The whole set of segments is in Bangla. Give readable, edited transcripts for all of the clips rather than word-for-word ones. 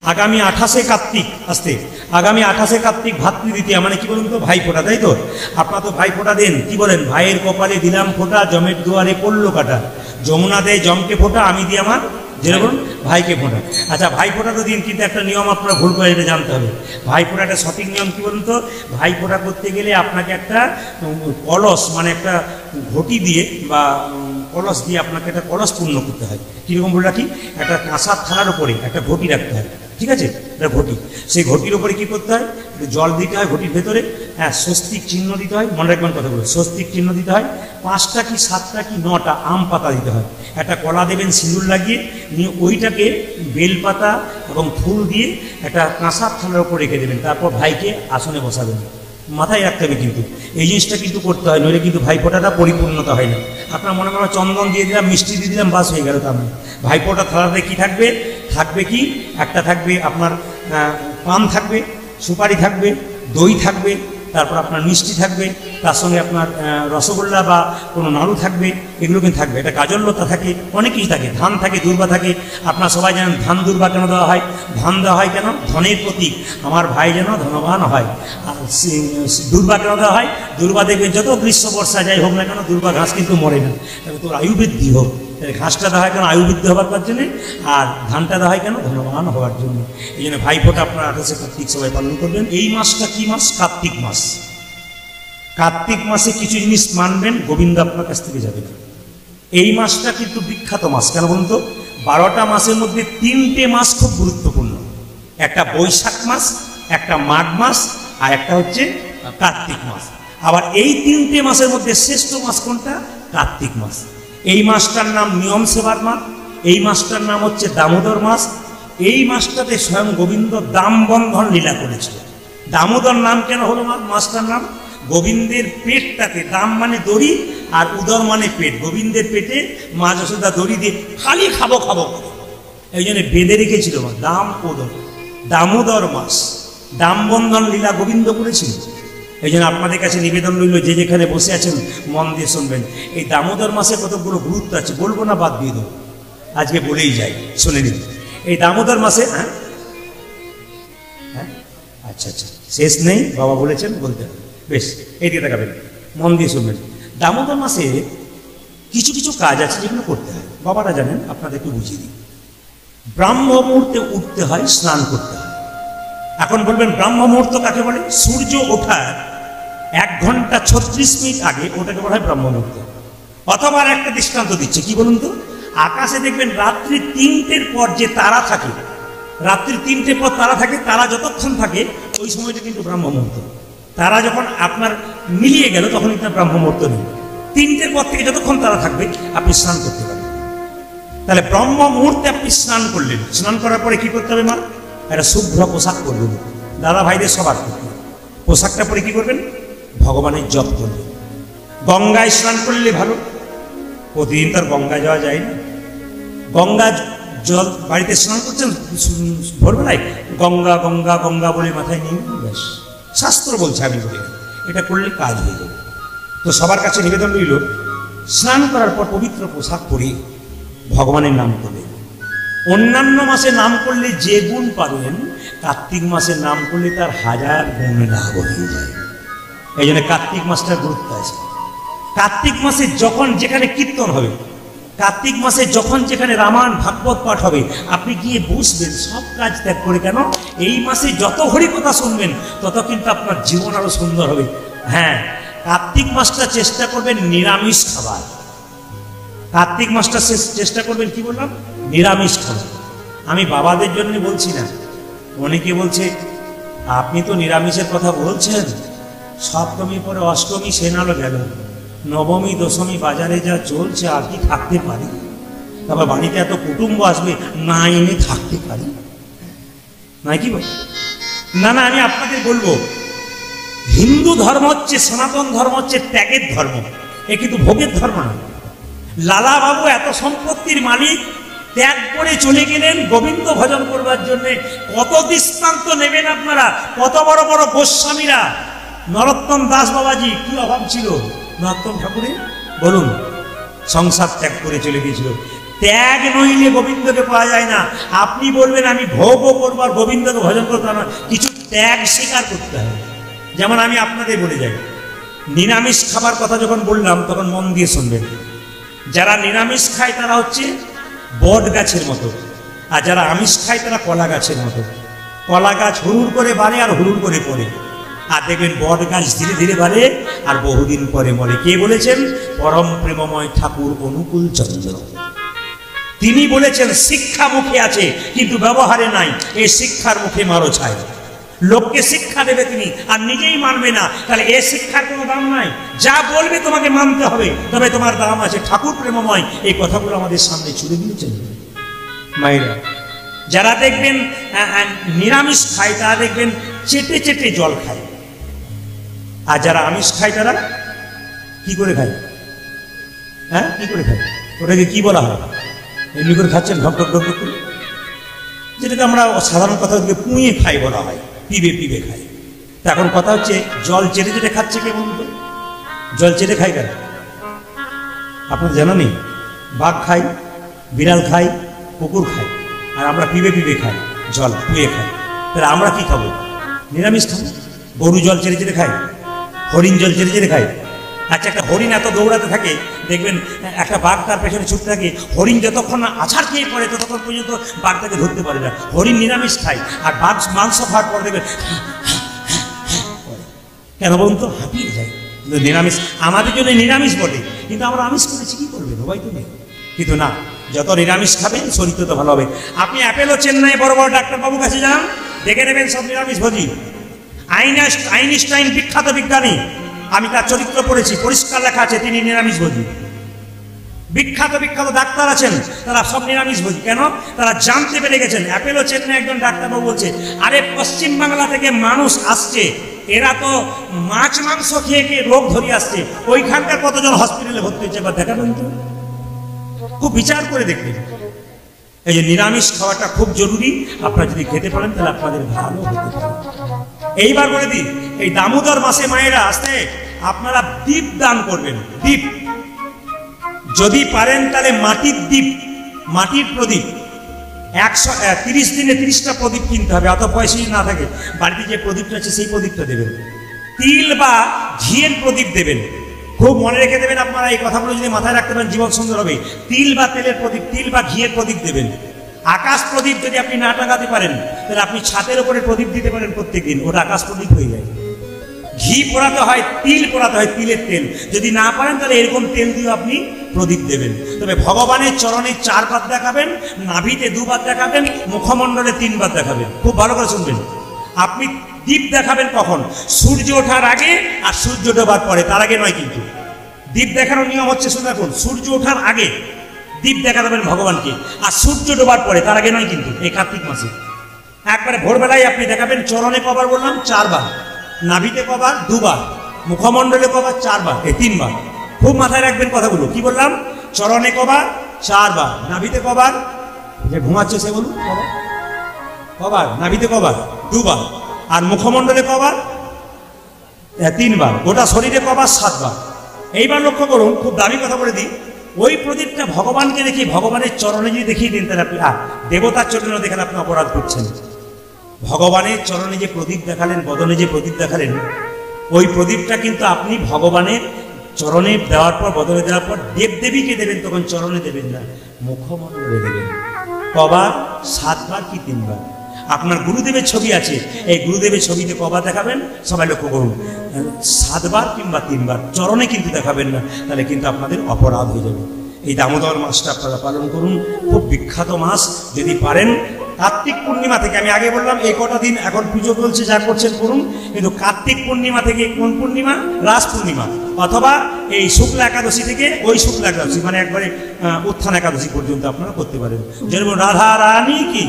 আগামী 28শে কার্তিক আসতে, আগামী 28শে কার্তিক ভাতৃদ্বিতীয়া, মানে কি বলুন তো, ভাই ফোঁটা, তাই তো? আপনারা তো ভাই ফোঁটা দেন, কি বলেন? ভাইয়ের কপালে দিলাম ফোঁটা, জমের দুয়ারে পড়লো কাটা। যমুনা দেয় জমকে ফোঁটা, আমি দিই আমার যেরকম ভাইকে ফোঁটা। আচ্ছা, ভাই ফোঁটা তো দিন, কিন্তু একটা নিয়ম আপনারা ভুল করে এটা জানতে হবে। ভাই ফোঁটাটা সঠিক নিয়ম কি বলুন তো? ভাই ফোঁটা করতে গেলে আপনাকে একটা কলস, মানে একটা ঘটি দিয়ে বা কলস দিয়ে আপনাকে একটা কলস পূর্ণ করতে হয়। কীরকম বলে রাখি, একটা কাঁসার থালার উপরে একটা ঘটি রাখতে হয়, ঠিক আছে? এটা ঘটি, সেই ঘটির উপরে কী করতে হয়, একটু জল দিতে হয় ঘটির ভেতরে, হ্যাঁ, স্বস্তিক চিহ্ন দিতে হয়, মনে রাখবেন কথাগুলো, স্বস্তিক চিহ্ন দিতে হয়, 5টা কি 7টা কি 9টা আম পাতা দিতে হয়, একটা কলা দেবেন সিঁদুর লাগিয়ে নিয়ে, ওইটাকে বেলপাতা এবং ফুল দিয়ে একটা কাঁসার থালার উপর রেখে দেবেন, তারপর ভাইকে আসনে বসাবেন। মাথায় রাখতে হবে কিন্তু এই জিনিসটা কিন্তু করতে হয়, নইলে কিন্তু ভাইফোঁটাটা পরিপূর্ণতা হয় না। আপনার মনে মনে চন্দন দিয়ে দিলাম, মিষ্টি দিয়ে দিলাম, বাস হয়ে গেল, তার মানে ভাইফোঁটা থালাতে কি থাকবে, থাকবে কি একটা থাকবে আপনার পান থাকবে, সুপারি থাকবে, দই থাকবে, তারপর আপনার মিষ্টি থাকবে, তার সঙ্গে আপনার রসগোল্লা বা কোনো নাড়ু থাকবে, এগুলো কিন্তু থাকবে। এটা গাজরলতা থাকে, অনেক কিছু থাকে, ধান থাকে, দুর্বা থাকে। আপনারা সবাই জানেন ধান দুর্বা কেন দেওয়া হয়? ধান দেওয়া হয় কেন? ধনের প্রতীক, আমার ভাই যেন ধনবান হয়। আর দুর্বা কেন দেওয়া হয়? দুর্বা দেখবে যত গ্রীষ্ম বর্ষা যাই হোক না কেন, দুর্বা ঘাস কিন্তু মরে না, তবে তোর আয়ু বৃদ্ধি হোক। ঘাসটা দেওয়া হয় কেন? আয়ু বৃদ্ধি হওয়ার জন্যে। আর ধানটা দেওয়া হয় কেন? ধনবান হওয়ার জন্য। এই জন্য ভাইফোঁটা আপনারা 28শে কার্তিক সবাই পালন করবেন। এই মাসটা কি মাস? কার্তিক মাস। কার্তিক মাসে কিছু জিনিস মানবেন, গোবিন্দ আপনার কাছ থেকে যাবে না। এই মাসটা কিন্তু বিখ্যাত মাস, কেন বলুন তো? 12টা মাসের মধ্যে 3টে মাস খুব গুরুত্বপূর্ণ, একটা বৈশাখ মাস, একটা মাঘ মাস, আর একটা হচ্ছে কার্তিক মাস। আবার এই 3টে মাসের মধ্যে শ্রেষ্ঠ মাস কোনটা? কার্তিক মাস। এই মাসটার নাম নিয়ম সেবার মাস, এই মাসটার নাম হচ্ছে দামোদর মাস। এই মাসটাতে স্বয়ং গোবিন্দ দাম বন্ধন লীলা করেছিল। দামোদর নাম কেন হলো মাসটার নাম? গোবিন্দের পেটটাতে, দাম মানে দড়ি আর উদর মানে পেট, গোবিন্দের পেটে মা যশোদা দড়ি দিয়ে খালি খাবো খাবো করে, এই জন্য বেঁধে রেখেছিল দাম উদর। দামোদর মাস, দাম বন্ধন লীলা গোবিন্দ করেছিল। এই জন্য আপনাদের কাছে নিবেদন রইল, যে যেখানে বসে আছেন মন দিয়ে শুনবেন। এই দামোদর মাসে কতগুলো গুরুত্ব আছে, বলবো না, বাদ দিয়ে দেবো, আজকে বলেই যাই, শুনে নিন। এই দামোদর মাসে, হ্যাঁ হ্যাঁ, আচ্ছা আচ্ছা, শেষ নেই, বাবা বলেছেন বলতে হবে, বেশ, এই দিকে তাকাবেন, মন দিয়ে শুনবেন। দামোদর মাসে কিছু কিছু কাজ আছে যেগুলো করতে হয়, বাবারা জানেন, আপনাদের একটু বুঝিয়ে দিই। ব্রাহ্ম মুহূর্তে উঠতে হয়, স্নান করতে হয়। এখন বলবেন ব্রাহ্ম মুহূর্ত কাকে বলে? সূর্য ওঠার 1 ঘন্টা 36 মিনিট আগে ওটাকে বলা হয় ব্রাহ্ম মুহূর্ত। অথবা একটা দৃষ্টান্ত দিচ্ছে, কি বলুন তো? আকাশে দেখবেন রাত্রি 3টের পর যে তারা থাকে, রাত্রি 3টের পর তারা থাকে, তারা যতক্ষণ থাকে ওই সময়টা কিন্তু ব্রাহ্ম মুহূর্ত। তারা যখন আপনার মিলিয়ে গেল তখন কিন্তু ব্রাহ্ম মুহূর্ত নেই। 3টের পর থেকে যতক্ষণ তারা থাকবে আপনি স্নান করতে পারবেন। তাহলে ব্রহ্ম মুহূর্তে আপনি স্নান করলেন, স্নান করার পরে কি করতে হবে? মা, একটা শুভ্র পোশাক পরবেন, দাদা ভাইদের সবার করতে হবে। পোশাকটা পরে কি করবেন? ভগবানের জপ করবেন। গঙ্গায় স্নান করলে ভালো, প্রতিদিন তার গঙ্গায় যাওয়া যায় না। গঙ্গা জল বাড়িতে স্নান করছেন ভোরবেলায়, গঙ্গা গঙ্গা গঙ্গা বলে মাথায় নিয়ে ব্যাস, শাস্ত্র বলছে, আমি বলি এটা করলে কাজ হয়ে যাবে। তো সবার কাছে নিবেদন রইল, স্নান করার পর পবিত্র পোশাক পরে ভগবানের নাম করবেন। অন্যান্য মাসে নাম করলে যে গুণ পাবেন, কার্তিক মাসে নাম করলে তার 1000 গুণ লাভ হয়ে যায়। এই জন্য কার্তিক মাসটার গুরুত্ব আছে। কার্তিক মাসে যখন যেখানে কীর্তন হবে, কার্তিক মাসে যখন যেখানে রামায়ণ ভাগবত পাঠ হবে, আপনি গিয়ে বসবেন, সব কাজ ত্যাগ করে। কেন? এই মাসে যত হরিকথা শুনবেন তত কিন্তু আপনার জীবন আরো সুন্দর হবে। হ্যাঁ, কার্তিক মাসটা চেষ্টা করবেন নিরামিষ খাবার। কার্তিক মাসটা চেষ্টা করবেন, কি বললাম? নিরামিষ খাবার। আমি বাবাদের জন্য বলছি না। অনেকে বলছে আপনি তো নিরামিষের কথা বলছেন, সপ্তমী পরে অষ্টমী সেনালো গেল, নবমী দশমী বাজারে যা চলছে, আর কি থাকতে পারি? তারপর বাড়িতে এত কুটুম্ব আসবে, না এনে থাকতে পারি না, কি বল? না না, আমি আপনাদের বলবো, হিন্দু ধর্ম হচ্ছে, সনাতন ধর্ম হচ্ছে ত্যাগের ধর্ম, এ কিন্তু ভোগের ধর্ম না। লালা বাবু এত সম্পত্তির মালিক, ত্যাগ করে চলে গেলেন গোবিন্দ ভজন করবার জন্য। কত দৃষ্টান্ত নেবেন আপনারা? কত বড় বড় গোস্বামীরা, নরোত্তম দাস বাবাজি, কি অভাব ছিল নরোত্তম ঠাকুরের, বলুন, সংসার ত্যাগ করে চলে গিয়েছিল। ত্যাগ নইলে গোবিন্দকে পাওয়া যায় না। আপনি বলবেন আমি ভোগও করবো আর গোবিন্দকে ভজন করতে না, কিছু ত্যাগ স্বীকার করতে হবে। যেমন আমি আপনাদের বলে যাই, নিরামিষ খাবার কথা যখন বললাম তখন মন দিয়ে শুনবেন। যারা নিরামিষ খায় তারা হচ্ছে বট গাছের মতো, আর যারা আমিষ খায় তারা কলা গাছের মতো। কলা গাছ হুড়ুর করে বাড়ে আর হুড়ুর করে পড়ে, আর দেখবেন বট গাছ ধীরে ধীরে বাড়ে আর বহুদিন পরে মরে। কে বলেছেন? পরম প্রেমময় ঠাকুর অনুকূল চন্দ্র। তিনি বলেছেন শিক্ষা মুখে আছে কিন্তু ব্যবহারে নাই, এই শিক্ষার মুখে মারো ছাই। লোককে শিক্ষা দেবে তিনি আর নিজেই মানবে না, তাহলে এ শিক্ষার কোনো দাম নাই। যা বলবে তোমাকে মানতে হবে, তবে তোমার দাম আছে। ঠাকুর প্রেমময় এই কথাগুলো আমাদের সামনে ছুড়ে দিয়েছেন। মায়েরা, যারা দেখবেন নিরামিষ খায় তারা দেখবেন চেটে চেটে জল খায়, আর যারা আমিষ খায় তারা কি করে খায়? হ্যাঁ, কি করে খায়? ওটাকে কি বলা হয়? এমনি করে খাচ্ছেন ঢক ঢক ঢক করে, যেটাকে আমরা সাধারণ কথা পুঁয়ে খাই বলা হয়, পিবে পিবে খায়। তা এখন কথা হচ্ছে জল চেটে চেটে খাচ্ছে কে বলুন তো? জল চেটে খায় কেন আপনার জানা নেই? বাঘ খায়, বিড়াল খায়, কুকুর খায়, আর আমরা পিবে পিবে খাই, জল পুয়ে খাই। তাহলে আমরা কি খাবো? নিরামিষ খাবো। গরু জল চেটে চেটে খায়, হরিণ জল চেটে চেটে খায়। আচ্ছা, একটা হরিণ এত দৌড়াতে থাকে, দেখবেন একটা বাঘ তার পেছনে ছুটতে থাকে, হরিণ যতক্ষণ না আছাড় খেয়ে পড়ে ততক্ষণ পর্যন্ত বাঘটাকে ধরতে পারে না। হরিণ নিরামিষ খায়, আর বাঘ মাংস খাওয়ার পর দেখবেন কেন বলুন তো? হাঁপিয়ে যায়। নিরামিষ আমাদের জন্য নিরামিষ বটে, কিন্তু আমরা আমিষ করেছি, কি করবেন? সবাই তো নেই। কিন্তু না, যত নিরামিষ খাবেন শরীর তত ভালো হবে। আপনি অ্যাপেলো চেন্নাই বড় বড় ডাক্তারবাবুর কাছে যান, দেখে নেবেন সব নিরামিষ ভোজি। আইনস্টাইন বিখ্যাত বিজ্ঞানী, আমি তার চরিত্র পড়েছি, পরিষ্কার লেখা আছে তিনি নিরামিষ ভোজি। বিখ্যাত বিখ্যাত ডাক্তার আছেন, তারা সব নিরামিষ ভোজি। কেন? তারা জানতে পেরে গেছেন। অ্যাপেলো চেন্নাই একজন ডাক্তারবাবু বলছে, আরে পশ্চিম বাংলা থেকে মানুষ আসছে, এরা তো মাছ মাংস খেয়ে খেয়ে রোগ ধরিয়ে আসছে, ওইখানকার কতজন হসপিটালে ভর্তি হচ্ছে এবার দেখাবেন তো। খুব বিচার করে দেখবেন। এই যে নিরামিষ খাওয়াটা খুব জরুরি, আপনারা যদি খেতে পারেন তাহলে আপনাদের ভালো হতে পারে। এইবার বলে দিই, এই দামোদর মাসে মায়েরা আসতে আপনারা দীপ দান করবেন। দীপ যদি পারেন তাহলে মাটির দীপ, মাটির প্রদীপ 130 দিনে 30টা প্রদীপ কিনতে হবে। অত পয়সা না থাকে, বাড়িতে যে প্রদীপটা আছে সেই প্রদীপটা দেবেন। তিল বা ঘিয়ের প্রদীপ দেবেন। খুব মনে রেখে দেবেন আপনারা, এই কথাগুলো যদি মাথায় রাখতে পারেন জীবন সুন্দর হবে। তিল বা তেলের প্রদীপ, তিল বা ঘিয়ের প্রদীপ দেবেন। আকাশ প্রদীপ যদি আপনি না টাঙাতে পারেন তাহলে আপনি ছাদের উপরে প্রদীপ দিতে পারেন প্রত্যেকদিন, ওটা আকাশ প্রদীপ হয়ে যায়। ঘি পোড়াতে হয়, তিল পোড়াতে হয়, তিলের তেল যদি না পারেন তাহলে এরকম তেল দিয়ে আপনি প্রদীপ দেবেন। তবে ভগবানের চরণে 4 বার দেখাবেন, নাভিতে 2 বার দেখাবেন, মুখমণ্ডলে 3 বার দেখাবেন। খুব ভালো করে শুনবেন। আপনি দীপ দেখাবেন কখন? সূর্য ওঠার আগে আর সূর্য ডোবার পরে, তার আগে নয়। কিন্তু দীপ দেখানোর নিয়ম হচ্ছে, শুনে রাখুন, সূর্য ওঠার আগে দীপ দেখা দেবেন ভগবানকে, আর সূর্য ডোবার পরে, তার আগে নয়। কিন্তু এই কার্তিক মাসে একবারে ভোরবেলায় আপনি দেখাবেন। চরণে কবার বললাম? 4 বার। নাভিতে কবার? 2 বার। মুখমণ্ডলে কবার? 4 বার। এই 3 বার। খুব মাথায় রাখবেন কথাগুলো। কি বললাম? চরণে কবার? 4 বার। নাভিতে কবার? যে ঘুমাচ্ছে সে বলুন কবার? নাভিতে কবার? 2 বার। আর মুখমণ্ডলে কবার? 3 বার। গোটা শরীরে কবার? 7 বার। এইবার লক্ষ্য করুন, খুব দামি কথা বলে দিই, ওই প্রদীপটা ভগবানকে দেখি, ভগবানের চরণে যদি দেখিয়ে দিন তাহলে আপনি দেবতার চরণে দেখেন আপনি অপরাধ করছেন। ভগবানের চরণে যে প্রদীপ দেখালেন, বদনে যে প্রদীপ দেখালেন, ওই প্রদীপটা কিন্তু আপনি ভগবানের চরণে দেওয়ার পর, বদনে দেওয়ার পর দেবদেবীকে দেবেন, তখন চরণে দেবেন না, মুখমণ্ডলে দেবেন। কবার? 7 বার কি 3 বার? আপনার গুরুদেবের ছবি আছে, এই গুরুদেবের ছবিতে কবার দেখাবেন? সবাই লক্ষ্য করুন, 7 বার কিংবা 3 বার। চরণে কিন্তু দেখাবেন না, তাহলে কিন্তু আপনাদের অপরাধ হয়ে যাবে। এই দামোদর মাসটা আপনারা পালন করুন, খুব বিখ্যাত মাস। যদি পারেন কার্তিক পূর্ণিমা থেকে, আমি আগে বললাম এই কটা দিন এখন পুজো চলছে, যা করছেন করুন, কিন্তু কার্তিক পূর্ণিমা থেকে, কোন পূর্ণিমা? রাস পূর্ণিমা, অথবা এই শুক্লা একাদশী থেকে ওই শুক্লা একাদশী, মানে একবারে উত্থান একাদশী পর্যন্ত আপনারা করতে পারেন। যেরকম রাধা রানী কি,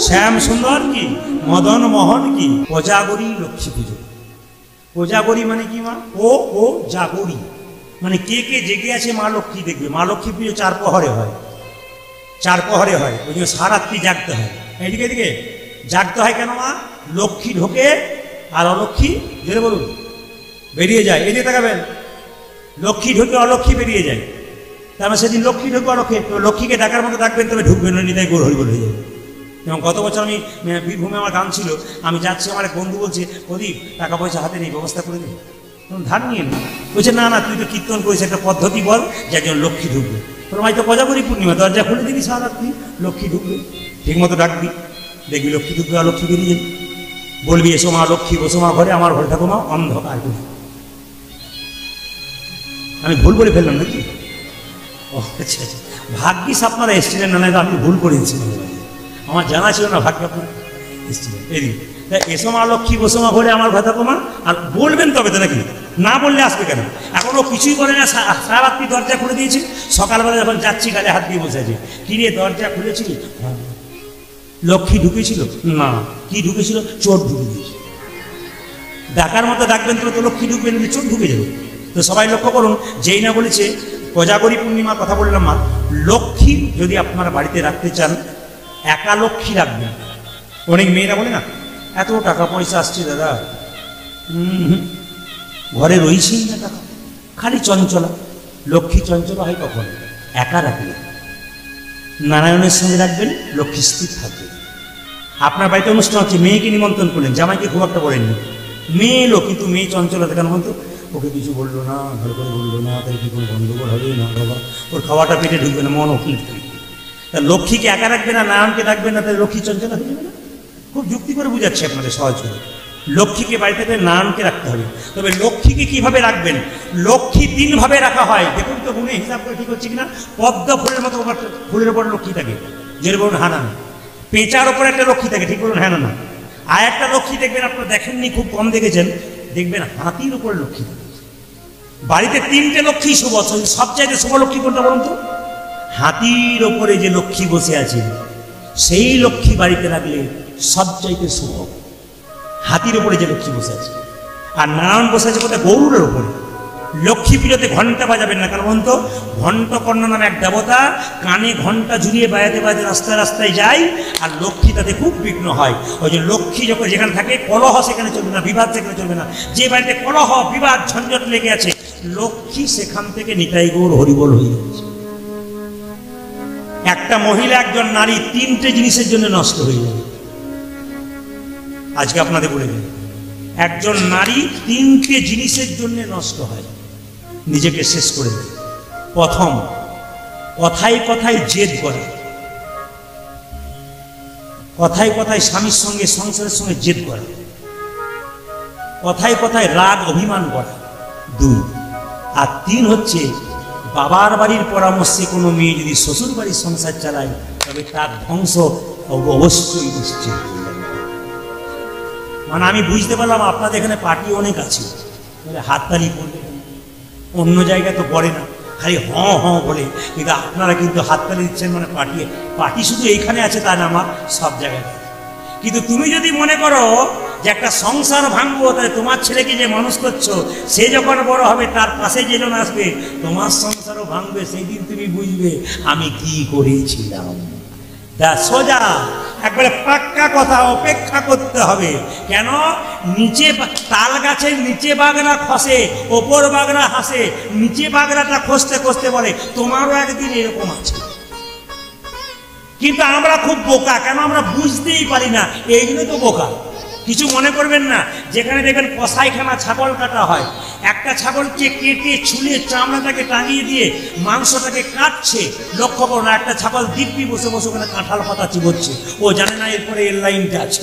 শ্যাম সুন্দর কি, মদন মোহন কি, কোজাগরী লক্ষ্মী পুজো। কোজাগরী মানে কি মা? ও জাগরী মানে কে কে জেগে আছে মা লক্ষ্মী দেখবে। মা লক্ষ্মী পুজো 4 প্রহরে হয়, 4 প্রহরে হয়। ওই জন্য সারাত্রি জাগতে হয়। এইদিকে এদিকে জাগতে হয় কেন মা? লক্ষ্মী ঢোকে আর অলক্ষ্মী জেনে বলুন বেরিয়ে যায়। এদিকে তাকাবেন, লক্ষ্মী ঢোকে অলক্ষ্মী বেরিয়ে যায়। তার মানে সেদিন লক্ষ্মী ঢুকবে লক্ষ্মীকে ডাকার মতো ডাকবেন, তবে ঢুকবেন না, নিতাই গৌর হরিবোল হয়ে যাবে। এবং গত বছর আমি বীরভূমে আমার গান ছিল, আমি যাচ্ছি, আমার এক বন্ধু বলছে, প্রদীপ টাকা পয়সা হাতে নেই, ব্যবস্থা করে দিন, ধার নিয়ে নি। বলছে না না, তুই তো কীর্তন করিস, একটা পদ্ধতি বল যে একজন লক্ষ্মী ঢুকবে। তোর ভাই তো কোজাগরী পূর্ণিমা, দরজা খুলে দিবি সারা রাত্রি, লক্ষ্মী ঢুকবে, ঠিক মতো ডাকবি, দেখবি লক্ষ্মী ঢুকবে আর লক্ষ্মী বেরিয়ে যাবে। বলবি এসো মা লক্ষ্মী, বসো মা ঘরে, আমার ঘরে থাকো মা, অন্ধকার করে। আমি ভুল বলে ফেললাম নাকি? ও আচ্ছা আচ্ছা, ভাগ্যিস আপনারা এসেছিলেন, না আমি ভুল করেছিলাম, আমার জানা ছিল না ভাগ্য আপনারা এসেছিলেন। এদিকে এসো মা লক্ষ্মী, বসো মা ঘরে, আমার ঘরে থাকো মা, আর বলবেন তবে তো নাকি, না বললে আসবে কেন? এখনও কিছুই করে না, সারা রাত্রি দরজা খুলে দিয়েছি, সকালবেলা যখন যাচ্ছি গালে হাত দিয়ে বসে আছে, কি রে দরজা খুলেছিলি? লক্ষ্মী ঢুকেছিল? না। কি ঢুকেছিল? চোর ঢুকে দিয়েছে। ডাকার মতো ডাকবেন তো লক্ষ্মী ঢুকবেন, চোর ঢুকে যাবে। তো সবাই লক্ষ্য করুন, যেই না বলেছে কোজাগরী পূর্ণিমার কথা বললাম, মা লক্ষ্মী যদি আপনারা বাড়িতে রাখতে চান, একা লক্ষ্মী রাখবেন। অনেক মেয়েরা বলে না, এত টাকা পয়সা আসছে দাদা, ঘরে রয়েছেই না টাকা, খালি চঞ্চলা। লক্ষ্মী চঞ্চলা হয় কখন? একা রাখবেন, নারায়ণের সঙ্গে রাখবেন, লক্ষ্মী স্থির থাকবে। আপনার বাড়িতে অনুষ্ঠান হচ্ছে, মেয়েকে নিমন্ত্রণ করলেন, জামাইকে খুব একটা বলেননি, মেয়ে এলো, কিন্তু মেয়ে চঞ্চলা কেন বলতো? ওকে কিছু বললো না, ভালো করে বললো না, তাই কি কোনো গন্ডগোল হবে না বাবা, ওর খাওয়াটা পেটে ঢুকবে না, মন ওকিল থাকবে। তা লক্ষ্মীকে একা রাখবে না, নারায়ণকে রাখবে না, তাহলে লক্ষ্মী চঞ্চলা হয়ে যাবে না? খুব যুক্তি করে বুঝাচ্ছি আপনাদের সহজ করে। লক্ষ্মীকে বাড়িতে নারায়ণকে রাখতে হবে। তবে লক্ষ্মীকে কিভাবে রাখবেন? লক্ষ্মী 3 ভাবে রাখা হয়, দেখুন তো গুণে হিসাব করে ঠিক হচ্ছে কিনা। পদ্ম ফুলের মতো ফুলের ওপর লক্ষ্মী থাকে, যেটা বলুন হ্যাঁ না। পেঁচার ওপর একটা লক্ষ্মী থাকে, ঠিক বলুন হ্যাঁ না। আর একটা লক্ষ্মী দেখবেন, আপনারা দেখেননি, খুব কম দেখেছেন, দেখবেন হাতির উপর লক্ষ্মী থাকে। বাড়িতে 3টে লক্ষ্মী শুভ, সবচাইতে শুভ লক্ষ্মী কোনটা বলুন তো? হাতির ওপরে যে লক্ষ্মী বসে আছে, সেই লক্ষ্মী বাড়িতে রাখলে সবচাইতে শুভ। হাতির ওপরে যে লক্ষ্মী বসে আছে, আর নারায়ণ বসে আছে কোথায়? গরুরের ওপরে। লক্ষ্মী পুজোতে ঘন্টা বাজাবেন না, কারণ বলুন তো, ঘণ্টকর্ণ নামে এক দেবতা কানে ঘন্টা ঝুলিয়ে বাজাতে বাজাতে রাস্তায় রাস্তায় যায়, আর লক্ষ্মী তাতে খুব বিঘ্ন হয়। ওই যে লক্ষ্মী যখন যেখানে থাকে, কলহ সেখানে চলবে না, বিবাদ সেখানে চলবে না। যে বাড়িতে কলহ বিবাদ ঝঞ্ঝট লেগে আছে, লক্ষ্মী সেখান থেকে নিতাই গৌর হরিবোল হয়ে যাচ্ছে। একটা মহিলা, একজন নারী 3টে জিনিসের জন্য নষ্ট হয়ে যাবে। আজকে আপনাদের বলে দিই, একজন নারী 3টে জিনিসের জন্য নষ্ট হয়, নিজেকে শেষ করে দেয়। প্রথম, কথায় কথায় জেদ করে, কথায় কথায় স্বামীর সঙ্গে, সংসারের সঙ্গে জেদ করে, কথায় কথায় রাগ অভিমান করে। 2 আর 3 হচ্ছে, বাবার বাড়ির পরামর্শে কোনো মেয়ে যদি শ্বশুর বাড়ির সংসার চালায়, তবে তার ধ্বংস অবশ্যই নিশ্চিত। মানে আমি বুঝতে পারলাম আপনাদের এখানে পার্টি অনেক আছে, হাততালি করবে, অন্য জায়গায় তো পড়ে না, খালি হঁ হঁ বলে, কিন্তু আপনারা কিন্তু হাততালি দিচ্ছেন, মানে পার্টি শুধু এইখানে আছে তা না, আমার সব জায়গায়। কিন্তু তুমি যদি মনে করো যে একটা সংসার ভাঙবো, তাহলে তোমার ছেলেকে যে মানুষ করছো, সে যখন বড় হবে, তার পাশে যেজন আসবে, তোমার সংসারও ভাঙবে, সেই দিন তুমি বুঝবে আমি কি করেছিলাম। সোজা একবারে পাক্কা কথা, অপেক্ষা করতে হবে। কেন? নিচে তাল গাছের নিচে বাগড়া খসে, ওপর বাগড়া হাসে। নিচে বাগড়াটা খসতে খসতে বলে তোমারও একদিন এরকম আছে। কিন্তু আমরা খুব বোকা, কেন? আমরা বুঝতেই পারি না, এই জন্য তো বোকা। কিছু মনে করবেন না, যেখানে দেখবেন কসাইখানা ছাগল কাটা হয়, একটা ছাগলকে কেটে ছুলে চামড়াটাকে টাঙিয়ে দিয়ে মাংসটাকে কাটছে, লক্ষ্য করুন, একটা ছাগল দিব্যি বসে বসে ওখানে কাঁঠাল পাতা চিবোচ্ছে, ও জানে না এরপরে এর লাইনটা আছে।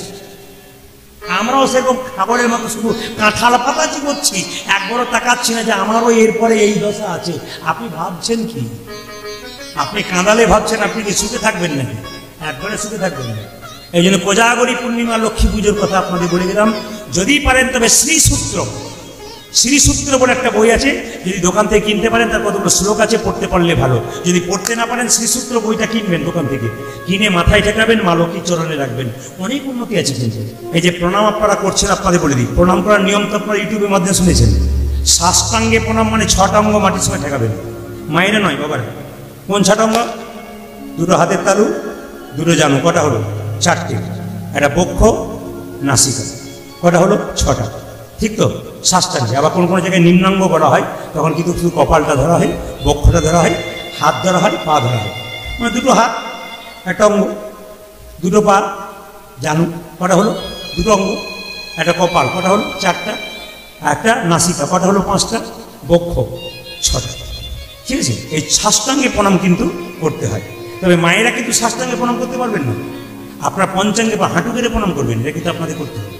আমরাও সেরকম ছাগলের মতো শুধু কাঁঠাল পাতা চিবোচ্ছি, একবারও তাকাচ্ছি না যে আমারও এরপরে এই দশা আছে। আপনি ভাবছেন কি? আপনি কাঁদালে ভাবছেন আপনি কি সুখে থাকবেন নাকি? একবারে সুখে থাকবেন না। এই জন্য কোজাগরী পূর্ণিমা লক্ষ্মী পুজোর কথা আপনাদের বলে দিলাম। যদি পারেন তবে শ্রীসূত্র বলে একটা বই আছে, যদি দোকান থেকে কিনতে পারেন, তার কতগুলো শ্লোক আছে, পড়তে পারলে ভালো। যদি পড়তে না পারেন, শ্রীসূত্র বইটা কিনবেন দোকান থেকে, কিনে মাথায় ঠেকাবেন, মা লক্ষ্মীর চরণে রাখবেন, অনেক উন্নতি আছে। কিন্তু এই যে প্রণাম আপনারা করছেন, আপনাদের বলে দিই, প্রণাম করার নিয়ম তো আপনারা ইউটিউবের মাধ্যমে শুনেছেন। সাষ্টাঙ্গে প্রণাম মানে 6টা অঙ্গ মাটির সঙ্গে ঠেকাবেন, মায়েরা নয় বাবারা। কোন 6টা অঙ্গ? 2টো হাতের তালু, 2টো জানু। কটা হলো? 4টে। একটা বক্ষ, নাসিকা। কটা হলো? 6টা। ঠিক তো? সাষ্টাঙ্গে। আবার কোনো কোনো জায়গায় নিম্নাঙ্গ করা হয়, তখন কিন্তু শুধু কপালটা ধরা হয়, বক্ষটা ধরা হয়, হাত ধরা হয়, পা ধরা হয়, মানে দুটো হাত একটা অঙ্গ, দুটো পা জানু কটা হলো, দুটো অঙ্গ, একটা কপাল কটা হলো, চারটা, একটা নাসিকা কটা হলো, পাঁচটা, বক্ষ ছটা। ঠিক আছে, এই সাষ্টাঙ্গে প্রণাম কিন্তু করতে হয়। তবে মায়েরা কিন্তু সাষ্টাঙ্গে প্রণাম করতে পারবেন না, আপনার পঞ্চাঙ্গে বা হাঁটু গেড়ে প্রণাম করবেন, এটা কিন্তু আপনাদের করতে হবে।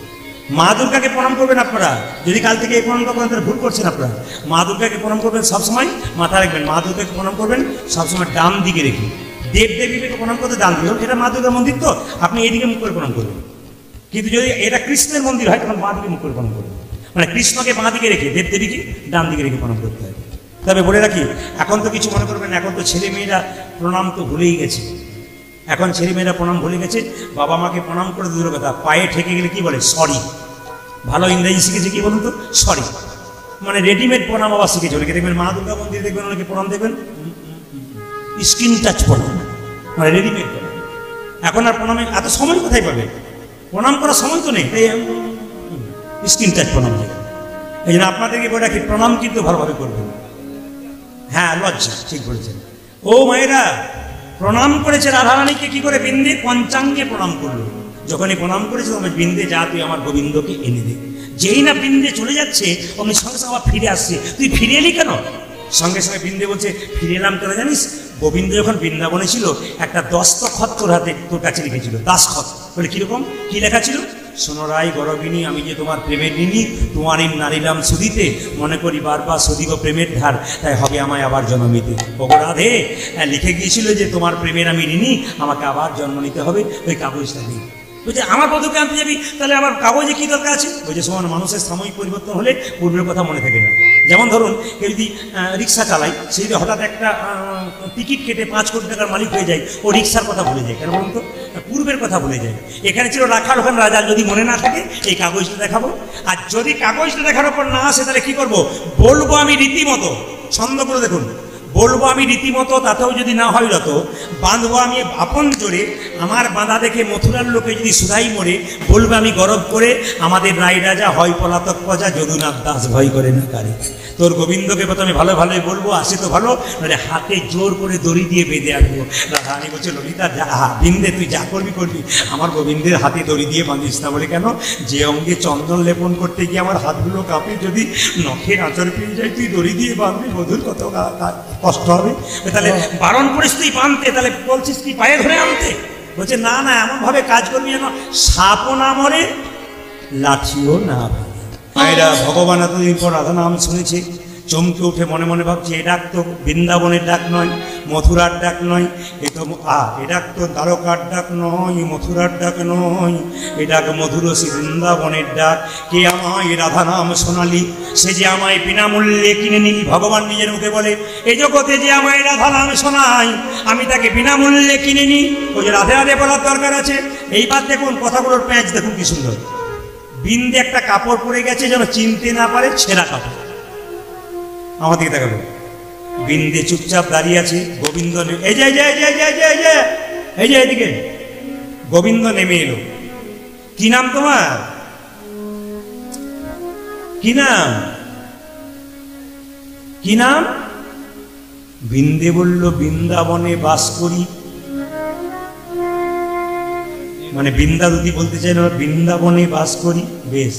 মা দুর্গাকে প্রণাম করবেন আপনারা, যদি কাল থেকে এই প্রণামটা করেন তাহলে ভুল করছেন আপনারা। মা দুর্গাকে প্রণাম করবেন সবসময়, মাথা রাখবেন মা দুর্গাকে প্রণাম করবেন সবসময় ডান দিকে রেখে। দেব দেবীকে প্রণাম করতে ডান দিকে, এটা মা দুর্গার মন্দির তো আপনি এইদিকে মুখ করে প্রণাম করবেন। কিন্তু যদি এটা কৃষ্ণের মন্দির হয় তখন বাঁ দিকে মুখ করে প্রণাম করবেন, মানে কৃষ্ণকে বাঁ দিকে রেখে দেব দেবীকে ডান দিকে রেখে প্রণাম করতে হয়। তবে বলে রাখি, এখন তো কিছু মনে করবেন, এখন তো ছেলে মেয়েরা প্রণাম তো ভুলেই গেছে। এখন ছেলেমেয়েরা প্রণাম ভুলে গেছে, বাবা মাকে প্রণাম করে দূরের কথা, পায়ে ঠেকে গেলে কি বলে, সরি। ভালো ইংরেজি শিখেছে কি বলুন তো, সরি, মানে রেডিমেড প্রণাম আবার শিখেছে। অনেকে দেখবেন মা দুর্গা মন্দিরে দেখবেন অনেকে প্রণাম দেখবেন স্কিন টাচ প্রণাম, মানে রেডিমেড প্রণাম। এখন আর প্রণামে এত সময় কোথায় পাবে, প্রণাম করার সময় তো নেই, তাই স্কিন টাচ প্রণাম দেবে। এই জন্য আপনাদেরকে বলে রাখি, প্রণাম কিন্তু ভালোভাবে করবেন। হ্যাঁ, লজ্জা, ঠিক বলেছেন। ও মায়েরা, প্রণাম করেছে রাধারানীকে কি করে, বিন্দে পঞ্চাঙ্গে প্রণাম করলো। যখনই প্রণাম করেছে তখন বিন্দে, যা তুই আমার গোবিন্দকে এনে দে। যেই না বিন্দে চলে যাচ্ছে অমনি সঙ্গে সঙ্গে আবার ফিরে আসছে, তুই ফিরে এলি কেন? সঙ্গে সঙ্গে বিন্দে বলছে, ফিরে এলাম কেন জানিস, গোবিন্দ যখন বৃন্দাবনে ছিল একটা দস্তখত তোর হাতে, তোর কাছে লিখেছিল, দাসখত। বলে কিরকম, কি লেখা ছিল, সোনরাই গরবিনী, আমি যে তোমার প্রেমের ঋণী, তোমার এই নারীলাম সুদিতে, মনে করি বারবার সুদিব প্রেমের ধার, তাই হবে আমায় আবার জন্মিতে। রাধে লিখে গিয়েছিল যে তোমার প্রেমের আমি ঋণী, আমাকে আবার জন্ম নিতে হবে, ওই কাগজটা দিই। বলছে আমার পদকে আনতে যাবি, তাহলে আমার কাগজে কি দরকার আছে? বলছে সমান, মানুষের সাময়িক পরিবর্তন হলে পূর্বের কথা মনে থাকে না। যেমন ধরুন কেউ যদি রিক্সা চালায়, সে যদি হঠাৎ একটা টিকিট কেটে 5 কোটি টাকার মালিক হয়ে যায়, ও রিক্সার কথা ভুলে যায়। কেন বলুন তো, পূর্বের কথা ভুলে যায়। এখানে ছিল রাখার, ওখানে রাজা, যদি মনে না থাকে এই কাগজটা দেখাবো। আর যদি কাগজটা দেখার উপর না আসে তাহলে কি করবো, বলবো আমি রীতিমতো, ছন্দ করে দেখুন, বলবো আমি রীতিমতো, তাতেও যদি না হয় রত, বাঁধবো আমি আপন জোরে, আমার বাঁধা দেখে মথুরার লোকে যদি সুধাই মরে, বলবো আমি গরব করে, আমাদের রায় রাজা হয় পলাতক প্রজা, যদুনাথ দাস ভয় করে না কারে। তোর গোবিন্দকে প্রথমে ভালো ভালোই বলবো, আসে তো ভালো, মানে হাতে জোর করে দড়ি দিয়ে বেঁধে আনবো। রাধারানী বলছে, ললিতা যা, বিন্দে তুই যা করবি করবি, আমার গোবিন্দের হাতে দড়ি দিয়ে বাঁধিস না। বলে কেন, যে অঙ্গে চন্দন লেপন করতে গিয়ে আমার হাতগুলো কাঁপে, যদি নখের আঁচড় পেয়ে যায়, তুই দড়ি দিয়ে বাঁধবি, বধুর কত কষ্ট হবে। তাহলে বারণ করিস তুই বাঁধতে, তাহলে বলছিস কি পায়ে ধরে আনতে? বলছে না না, এমন ভাবে কাজ করবি যেন সাপও না মরে, লাঠিও না ভাঙে। মায়েরা, ভগবান এতদিন পর রাধা নাম শুনেছে, চমকে উঠে মনে মনে ভাবছে, এ ডাক তো বৃন্দাবনের ডাক নয়, মথুরার ডাক নয়, এ তো এ ডাক তো দ্বারকার ডাক নয়, মথুরার ডাক নয়, এ ডাক মধুরসী বৃন্দাবনের ডাক। কে আমায় রাধা নাম শোনালি, সে যে আমায় বিনামূল্যে কিনে নিলি। ভগবান নিজের মুখে বলে, এই জগতে যে আমায় রাধা নাম শোনায়, আমি তাকে বিনামূল্যে কিনে নিই। ওই যে রাধে রাধে বলার দরকার আছে। এইবার দেখুন কথাগুলোর প্যাঁচ দেখুন কি সুন্দর। বিন্দে একটা কাপড় পরে গেছে, যেন চিনতে না পারে, ছেঁড়া কাপড়। আমার দিকে দেখাবো, বিন্দে চুপচাপ দাঁড়িয়ে আছে, গোবিন্দ এই যে এই যে এদিকে গোবিন্দ নেমে এলো। কি নাম তোমার, কি নাম, কি নাম? বিন্দে বলল, বৃন্দাবনে বাস করি। মানে বৃন্দাবতী বলতে চাই না, বৃন্দাবনে বাস করি। বেশ,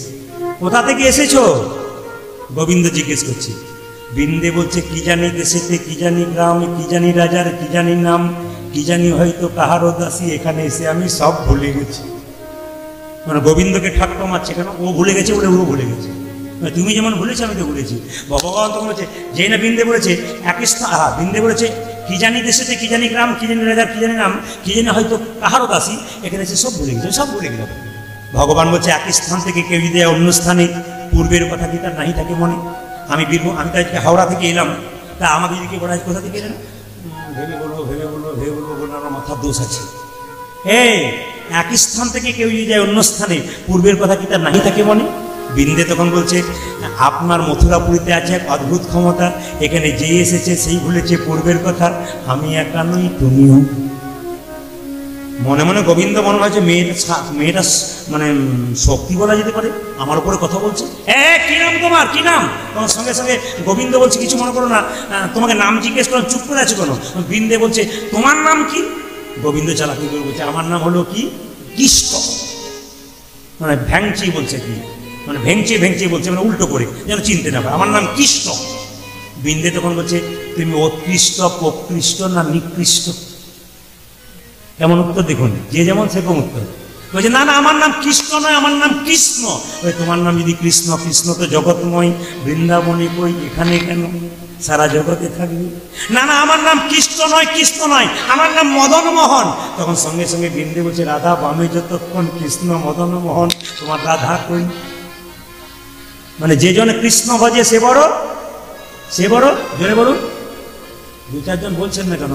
কোথা থেকে এসেছো? গোবিন্দ জিজ্ঞেস করছে। বিন্দে বলছে, কি জানি দেশেতে, কি জানি গ্রাম, কি জানি রাজার, কি জানি নাম, কি জানি হয়তো কাহারও দাসী, এখানে এসে আমি সব ভুলে গেছি। মানে গোবিন্দকে ঠাট্টা মারছে, কেন ও ভুলে গেছে বলে ও ভুলে গেছে। তুমি যেমন ভুলেছো আমি তো ভুলেছি। ভগবান তখন বলেছে, যেই না বিন্দে বলেছে একই বিন্দে বলেছে, কি জানি দেশেতে, কি জানি গ্রাম, কি জানি রাজার, কি জানি নাম, কি জানি হয়তো কাহারও দাসী, এখানে এসে সব ভুলে গেছে, সব ভুলে গেলাম। ভগবান বলছে, একই স্থান থেকে কেউ যদি অন্য স্থানে, পূর্বের কথা কি তার নাই থাকে মনে? আমি আমি তো আজকে হাওড়া থেকে এলাম, তা আমাকে যদি কেউ বলা, কোথা থেকে এলেন, ভেবে বলবো আমার মাথার দোষ আছে। একই স্থান থেকে কেউ যদি যায় অন্য স্থানে, পূর্বের কথা কি তার নাই থাকে মনে? বিন্দে তখন বলছে, আপনার মথুরাপুরীতে আছে এক অদ্ভুত ক্ষমতা, এখানে যেই এসেছে সেই ভুলেছে পূর্বের কথা, আমি একা নই, তুমিও। মনে মনে গোবিন্দ মনে হয় যে মেয়েটা মানে শক্তি বলা যেতে পারে, আমার উপরে কথা বলছে। কি নাম তোমার, কি নাম? তোমার সঙ্গে সঙ্গে গোবিন্দ বলছে কিছু মনে করো না, তোমাকে নাম জিজ্ঞেস করো, চুপ করে আছো কেন? বৃন্দে বলছে তোমার নাম কি? গোবিন্দ চালাকি করে বলছে আমার নাম হলো কি কৃষ্ণ। মানে ভ্যাংচি বলছে, কি মানে ভেঙচে ভেঙচে বলছে, মানে উল্টো করে যেন চিনতে না পারে, আমার নাম কৃষ্ণ। বৃন্দে তখন বলছে তুমি উৎকৃষ্ট, প্রকৃষ্ট না নিকৃষ্ট? কেমন উত্তর দেখুন, যে যেমন সেরকম উত্তর। বলছে না না, আমার নাম কৃষ্ণ নয়, আমার নাম কৃষ্ণ। ওই তোমার নাম যদি কৃষ্ণ, কৃষ্ণ তো জগৎময়, বৃন্দাবনে কই, এখানে কেন, সারা জগতে থাকবে। না না, আমার নাম কৃষ্ণ নয়, কৃষ্ণ নয়, আমার নাম মদন মোহন। তখন সঙ্গে সঙ্গে বৃন্দে বলছে রাধা বামে যতক্ষণ কৃষ্ণ মদন মোহন, তোমার রাধা কই? মানে যে জনে কৃষ্ণ ভজে সে বড়, সে বড়, জোরে বলুন। দু চারজন বলছেন না কেন?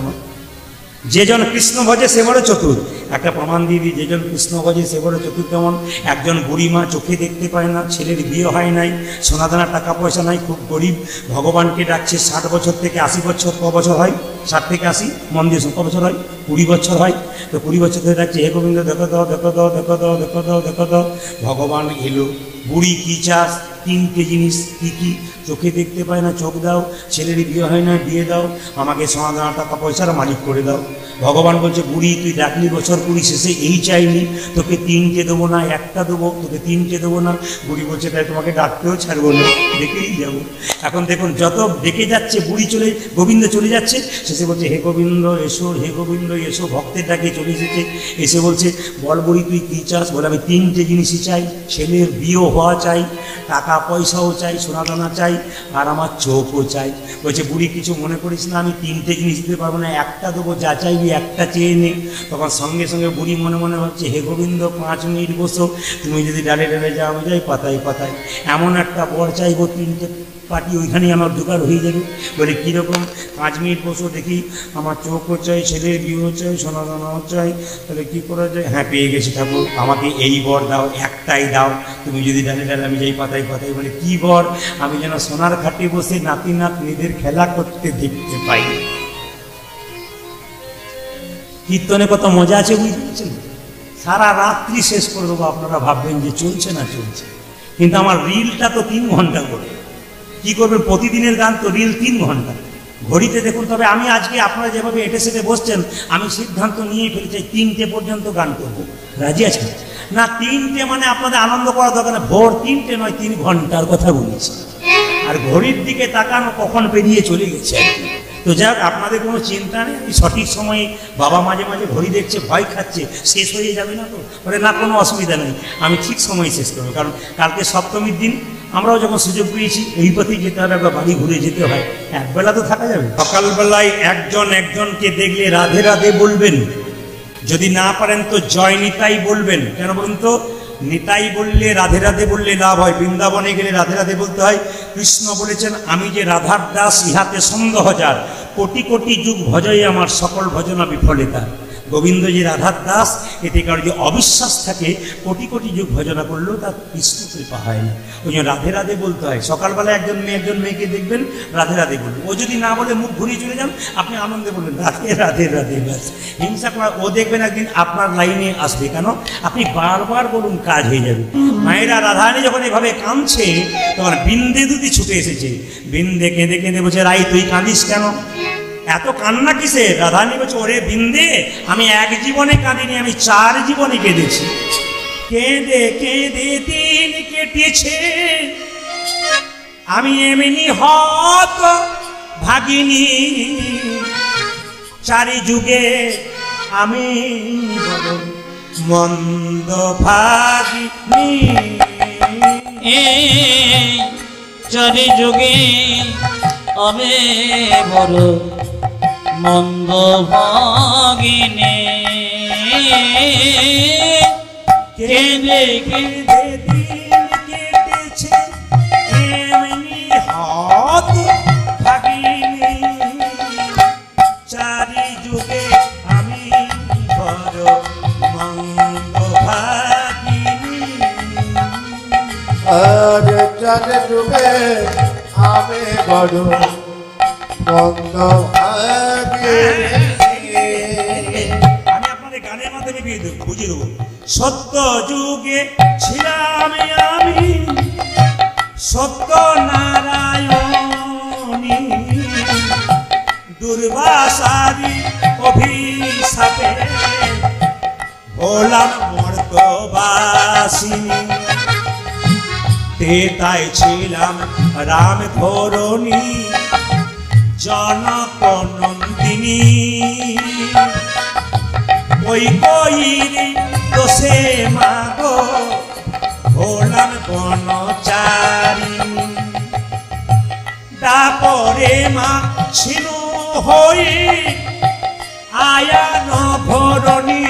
যে জন কৃষ্ণ ভজে সে বড় চতুর। একটা প্রমাণ দিয়ে দিই, যে জন কৃষ্ণ ভজে সে বড় চতুর কেমন? একজন বুড়িমা চোখে দেখতে পায় না, ছেলের বিয়ে হয় নাই, সোনাদানা টাকা পয়সা নাই, খুব গরিব, ভগবানকে ডাকছে 60 বছর থেকে 80 বছর। ক বছর হয়? 60 থেকে 80, মন দিয়ে ক বছর হয়? 20 বছর হয়। তো 20 বছর ধরে ডাকছে হে গোবিন্দ দেখো দাও, দেখো দাও, দেখো দাও, দেখো দাও, দেখো দাও। ভগবান এলো। বুড়ি কি চাস? 3টে জিনিস। কি কি? চোখে দেখতে পায় না, চোখ দাও, ছেলের বিয়ে হয় না, বিয়ে দাও, আমাকে সোনাদানা টাকা পয়সার মালিক করে দাও। ভগবান বলছে বুড়ি তুই ডাকলি বছর 20 শেষে এই চাইনি, তোকে 3টে দেবো না, একটা দেবো, তোকে 3টে দেবো না। বুড়ি বলছে তাই তোমাকে ডাকতেও ছাড়বো না, ডেকেই যাবো। এখন দেখুন যত ডেকে যাচ্ছে বুড়ি চলে, গোবিন্দ চলে যাচ্ছে, শেষে বলছে হে গোবিন্দ এসো, হে গোবিন্দ এসো। ভক্তের ডাকে চলে এসেছে, এসে বলছে বল বুড়ি তুই কী চাস? বলে আমি 3টে জিনিসই চাই, ছেলের বিয়ে হওয়া চাই, টাকা পয়সাও চাই, সোনাদানা চাই, আর আমার চোখও চাই। বলছে বুড়ি কিছু মনে করিস না, আমি 3টে জিনিস দিতে পারবো না, একটা দেবো, যা চাইবি একটা চেয়ে নে। তখন সঙ্গে সঙ্গে বুড়ি মনে মনে ভাবছে হে গোবিন্দ 5 মিনিট বসো, তুমি যদি ডালে ডালে যাও আমি যাই পাতায় পাতায়, এমন একটা বর চাইবো 3টে পার্টি ওইখানেই আমার জোগাড় হয়ে যাবে। বলে কীরকম? 5 মিনিট বসো দেখি, আমার চোখও চাই, ছেলের বিয়েও চাই, সোনাদানাও চাই, তাহলে কী করা যায়? হ্যাঁ পেয়ে গেছি ঠাকুর, আমাকে এই বর দাও, একটাই দাও, তুমি যদি ডালে ডালে আমি যাই পাতায় পাতায়। বলে কী বর? আমি যেন সোনার খাটে বসে নাতি নাতনিদের খেলা করতে দেখতে পাই। কীর্তনে কত মজা আছে বুঝতে পারছেন? সারা রাত্রি শেষ করে দেবো, আপনারা ভাববেন যে চলছে না চলছে, কিন্তু আমার রিলটা তো 3 ঘন্টা করে। কী করবেন? প্রতিদিনের গান তো, রিল 3 ঘন্টা। ঘড়িতে দেখুন। তবে আমি আজকে আপনারা যেভাবে এটে সেটে বসছেন, আমি সিদ্ধান্ত নিয়ে ফেলেছি 3টে পর্যন্ত গান করব। রাজি আছেন না? 3টে মানে আপনাদের আনন্দ করার দরকার না, ভোর 3টে নয়, 3 ঘন্টার কথা বলেছি। আর ঘড়ির দিকে তাকানো কখন পেরিয়ে চলে গেছে। তো যাক, আপনাদের কোনো চিন্তা নেই, আমি সঠিক সময়ে, বাবা মাঝে মাঝে ঘড়ি দেখছে, ভয় খাচ্ছে শেষ হয়ে যাবে না তো, বলে না কোনো অসুবিধা নেই, আমি ঠিক সময়ে শেষ করবো। কারণ কালকে সপ্তমীর দিন, আমরাও যখন সুযোগ পেয়েছি এই পথেই যেতে হবে, একবার বাড়ি ঘুরে যেতে হয়, একবেলা তো থাকা যাবে। সকালবেলায় একজন একজনকে দেখলে রাধে রাধে বলবেন, যদি না পারেন তো জয় নিতাই বলবেন। কেন বলুন তো? নিতাই বললে, রাধে রাধে বললে লাভ হয়। বৃন্দাবনে গেলে রাধে রাধে বলতে হয়। কৃষ্ণ বলেছেন আমি যে রাধার দাস, ইহাতে সন্দেহ যার, কোটি কোটি যুগ ভজই আমার, সকল ভজনা বিফলেতা। গোবিন্দ যে রাধার দাস, এতে কারো যে অবিশ্বাস থাকে, কোটি কোটি যুগ ভজনা করলেও তার কৃষ্ণ কৃপা হয় না। ওই জন্য রাধে রাধে বলতে হয়। সকালবেলা একজন মেয়েকে দেখবেন রাধে রাধে বলবেন, ও যদি না বলে মুখ ঘুরিয়ে চলে যান, আপনি আনন্দে বলবেন রাধে রাধে রাধে, ব্যাস। হিংসা করা, ও দেখবেন একদিন আপনার লাইনে আসবে। কেন? আপনি বারবার বলুন, কাজ হয়ে যাবে। মায়েরা রাধারানী যখন এভাবে কাঁদছে, তখন বৃন্দে দুটি ছুটে এসেছে। বৃন্দে কেঁদে কেঁদে বলছে রাই তুই কাঁদিস কেন? এত কান্না কিসে? রাধারানী বলছে ওরে বৃন্দে, আমি 1 জীবনে কাঁদিনি, আমি 4 জীবনে কেঁদেছি। কেঁদে কেঁদে দিন কেটেছে, আমি এমনি হত ভাগিনী, 4 যুগে আমি মন্দ ভাগিনী। 4 যুগে আমি বড় মন্দ ভাগিনী, কেঁদে কেঁদে দিন কেটেছে, এমনি হত ভাগিনী, 4 যুগে আমি বড় মন্দ ভাগিনী। আর 4 যুগে আমি বড় মন্দ ভাগিনী। আমি আপনাদের গানের মাধ্যমে বুঝিয়ে দেবো। সত্য যুগে ছিলাম আমি সত্য নারায়ণী, দুর্বাসাদি অভিশাপে হলাম মর্তবাসিনী। তেতাই ছিলাম রাম ধরণী জনক নন্দিনী, ওই কইরি দোষে মাগো হলাম বনচারিণী। তারপরে মা ছিল হই আয়ান ভরণী,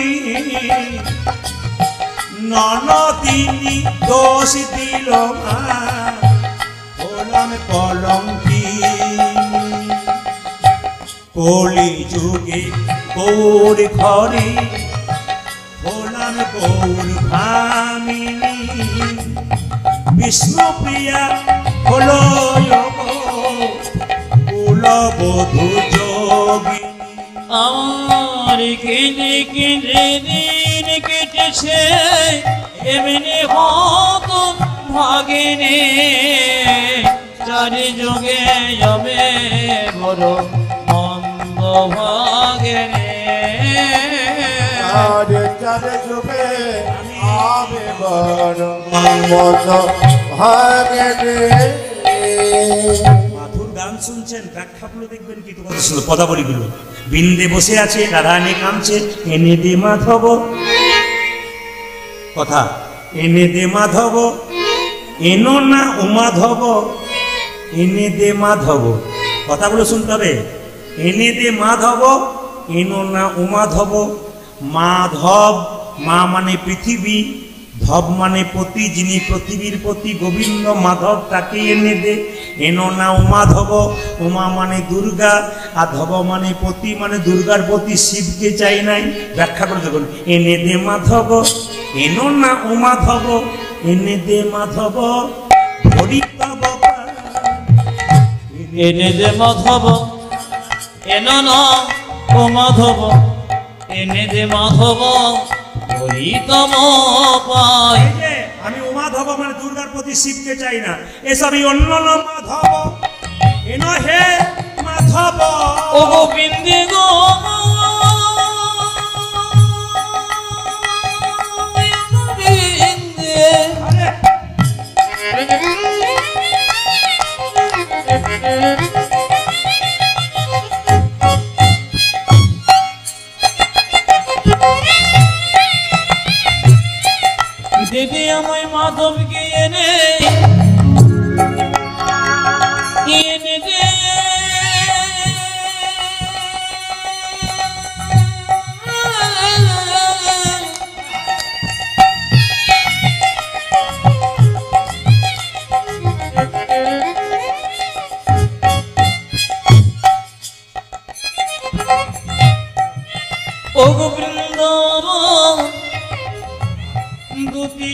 ননদিনী দোষ দিল মা হলাম কলঙ্কিনী। কলি যুগে গৌর ঘরে হলাম গৌর ভামিনী, বিষ্ণুপ্রিয়া হলো কুলবধূ যোগিনী। আমার কেঁদে কেঁদে দিন কেটেছে এমনি হত ভাগিনী, চারি যুগে যাবে বড় মন্দ ভাগিনী। চারে যুগে আমি বড় মন্দ ভাগিনী। মাথুর গান শুনছেন, ব্যাখ্যাগুলো দেখবেন কি কত সুন্দর পদাবলীগুলো। বৃন্দে বসে আছে রাধারানী কামছে, এনে দে মাধব কথা, এনে দে মাধব, এনো না উমাধব, এনে দে মাধব। কথাগুলো শুনতে হবে। এনে দে মাধব, এনো না উমাধব। মাধব, মা মানে পৃথিবী, ধব মানে পতি, যিনি পৃথিবীর পতি গোবিন্দ মাধব তাকে এনে দে। এনো না উমাধব, উমা মানে দুর্গা, আর ধব মানে পতি মানে দুর্গার পতি, শিবকে চাই নাই। ব্যাখ্যা করে দেখুন, এনে দে মাধব, এনো না উমাধব, এনে দে মাধব হরিতব। এনে দে মাধব, এনো না ও মাধব, এনে দে মাধব হরিতম পাই। আমি উমাধব মানে দুর্গার প্রতি, শিবকে চাই না। এসবই অন্য মাধব, এন হে মাধব। ও গোবিন্দে গো গোবিন্দে, দেবে আমায় মাধবকে এনে এনে দে। ও গোবৃন্দাবন দুটি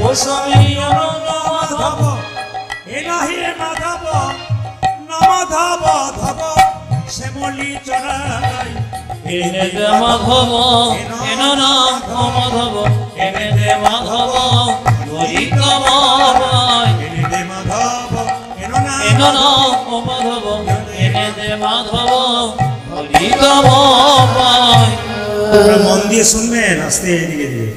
ও স্বামী মাধব, এন হে মাধব, নমধব ধব শ্যামলী চড়াই। এনে দে মাধব, এনো না ও মাধব, এনে দে মাধব হরিতম পাই। এনে দে মাধব, এনো না এনো না ও মাধব, এনে দে মাধব হরিতম পাই। মন দিয়ে শুনবেন, আস্তে এদিকে দিয়ে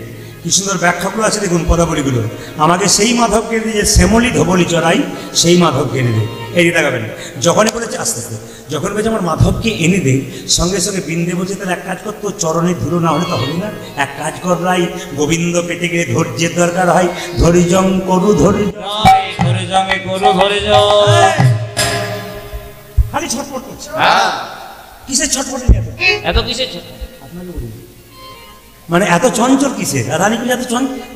কি সুন্দর ব্যাখ্যাগুলো আছে দেখুন পদাবলীগুলো। আমাকে সেই মাধবকে এনে যে শ্যামলী ধবলি চড়াই, সেই মাধবকে এনে দে। এই দেখাবেন যখনই বলেছে আস্তে আস্তে, যখন বলেছে আমার মাধবকে এনে দে, সঙ্গে সঙ্গে বৃন্দে বলছে তাহলে এক কাজ করতো, চরণে ধুলো না হলে তো হবে না। এক কাজ কর রাই, গোবিন্দ পেতে গেলে ধৈর্যের দরকার হয়। ধরিজং করু ধরি, ধরে যাবে করু ধরে যাও। খালি ছটফট করছে। কিসের ছটফটে এত কিসের আপনাকে বলি, মানে এত চঞ্চল কিসের? রাধারানী পুজো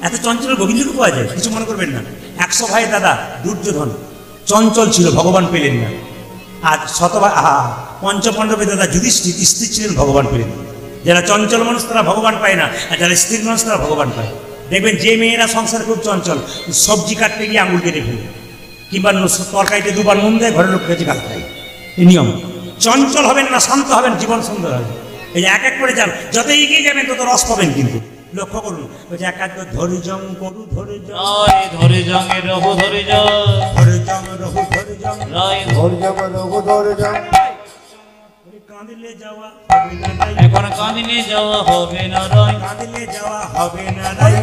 এত চঞ্চল গোবিন্দকে পাওয়া যায়? কিছু মনে করবেন না। 100 ভাই দাদা দুর্যোধন চঞ্চল ছিল, ভগবান পেলেন না। আর 100 ভাই পঞ্চপাণ্ডবের দাদা যুধিষ্ঠির স্ত্রী ছিলেন, ভগবান পেলেন। যারা চঞ্চল মানুষ তারা ভগবান পায় না, আর যারা স্থির মানুষ তারা ভগবান পায়। দেখবেন যে মেয়েরা সংসার খুব চঞ্চল, সবজি কাটতে গিয়ে আঙুল কেটে ফেলে, কিংবা তরকারিতে দুবার নুন দেয়, ঘরের লোক কাছে গাল খায়। এই নিয়ম। চঞ্চল হবেন না, শান্ত হবেন, জীবন সুন্দর হবে। এই যে এক এক করে যান, যত এগিয়ে যাবেন তত রস পাবেন। কিন্তু লক্ষ্য করুন, বলছে এক এক ধৈর্যং করু ধৈর্য, ধৈর্যং রঘু ধৈর্য, ধৈর্যং রঘু ধৈর্যং, ধৈর্যং রঘু ধৈর্যং। কাঁদিলে যাওয়া হবে না রাই, এখন কাঁদিলে যাওয়া হবে না রাই, কাঁদিলে যাওয়া হবে না রাই,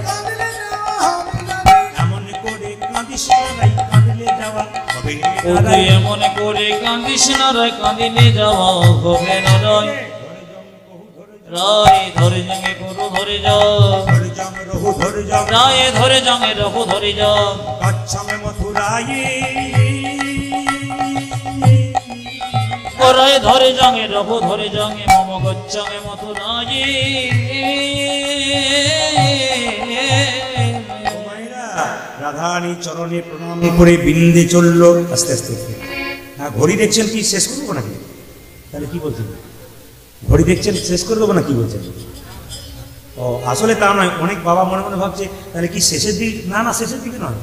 এমন করে কাঁদিস না রাই, কাঁদিলে যাওয়া হবে না ও রাই। তুই এমন করে কাঁদিস না রাই, কাঁদিলে যাওয়া হবে না রাই। রায় ধরে জঙ্গে করু ধরে যাও, ধৈর্যং রঘু ধৈর্যং, রায় ধরে জঙ্গে রঘু ধরে যাও। গচ্ছামে মথুরায়ে, রায় ধরে জঙ্গে রঘু ধরে জঙ্গে মম গচ্ছামে মথুরায়ে। রাধারানী চরণে প্রণাম করে বিন্দে চললো আস্তে আস্তে আস্তে। হ্যাঁ, ঘড়ি দেখছেন কি শেষ করবো নাকি? তাহলে কি বলছেন? ঘড়ি দেখছেন শেষ করে দেবো না, কি বলছেন? ও আসলে তা নয়, অনেক বাবা মনে মনে ভাবছে তাহলে কি শেষের দিক? না না, শেষের দিকে নয়।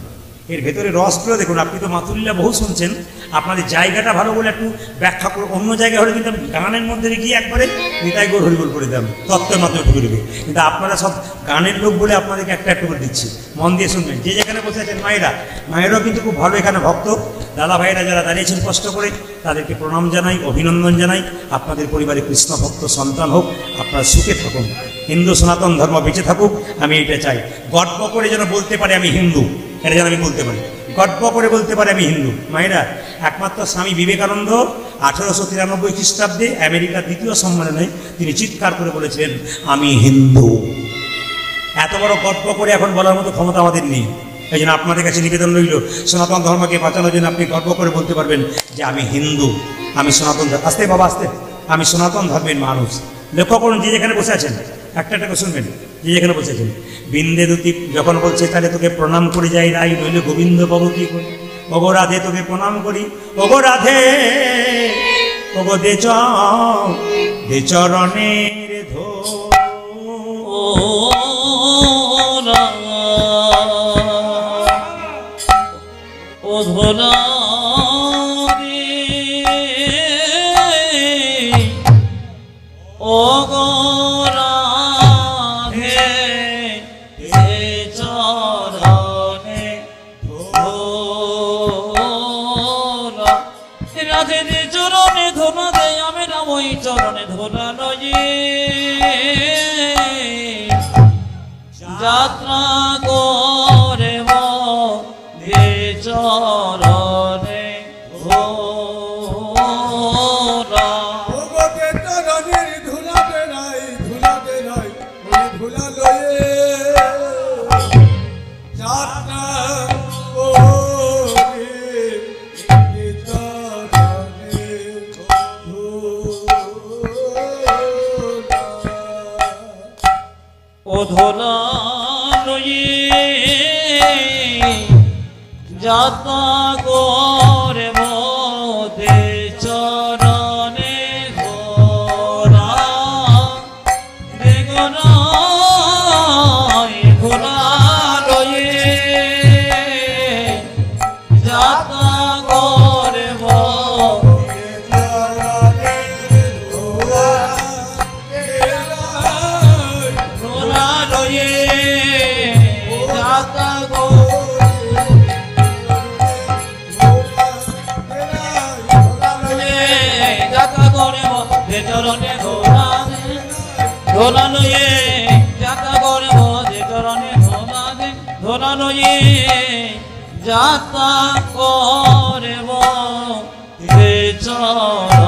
এর ভেতরে রসগুলো দেখুন। আপনি তো মাতুল্লা বহু শুনছেন, আপনাদের জায়গাটা ভালো বলে একটু ব্যাখ্যা করে। অন্য জায়গায় হলে কিন্তু আমি গানের মধ্যে গিয়ে একবারে নিতাই গৌর হরিবোল করে দিতাম, তত্ত্বের মাধ্যমে ঢুকে দেবে। কিন্তু আপনারা সব গানের লোক বলে আপনাদেরকে একটা একটু করে দিচ্ছি, মন দিয়ে শুনবেন। যে যেখানে বসে আছেন মায়েরা, মায়েরাও কিন্তু খুব ভালো এখানে ভক্ত। দাদা ভাইরা যারা দাঁড়িয়েছেন কষ্ট করে, তাদেরকে প্রণাম জানাই, অভিনন্দন জানাই। আপনাদের পরিবারে কৃষ্ণ ভক্ত সন্তান হোক, আপনারা সুখে থাকুন, হিন্দু সনাতন ধর্ম বেঁচে থাকুক, আমি এটা চাই। গর্ব করে যেন বলতে পারে আমি হিন্দু, এটা যেন আমি বলতে পারি, গর্ব করে বলতে পারে আমি হিন্দু। মায়েরা, একমাত্র স্বামী বিবেকানন্দ 1893 খ্রিস্টাব্দে আমেরিকার দ্বিতীয় সম্মেলনে তিনি চিৎকার করে বলেছিলেন আমি হিন্দু। এত বড় গর্ব করে এখন বলার মতো ক্ষমতা আমাদের নেই। এই জন্য আপনাদের কাছে নিবেদন রইল, সনাতন ধর্মকে বাঁচানোর জন্য আপনি গর্ব করে বলতে পারবেন যে আমি হিন্দু, আমি সনাতন। আস্তে বাবা আস্তে, আমি সনাতন ধর্মের মানুষ। লক্ষ্য করুন, যে যেখানে বসে আছেন একটা একটা শুনবেন, যে যেখানে বসে আছেন। বিন্দে দুতি যখন বলছে তাহলে তোকে প্রণাম করে যাই রাই, নইলে গোবিন্দ বাবু কি করি। ওগো রাধে তোকে প্রণাম করি, ওগো রাধে, ওগো দে চরণের ধো। ও রাম ও ধরা রে, ও গো রাধে দে চরণে ধরা। রাধে দে চরণে ধরা দে, আমি রাম ওই চরণে ধরা নয়। যাত্রা করে দে চরণে ধরা। ও ধরা লয়ে যাতা করে দে চরণে ধরা। বেগনাই ধরা লয়ে যাতা করে চরণে ধরা ধরা লয়ে যাতা করব দে চরণে ধরা দে ধরা লয়ে যাতা করব দে চরণে।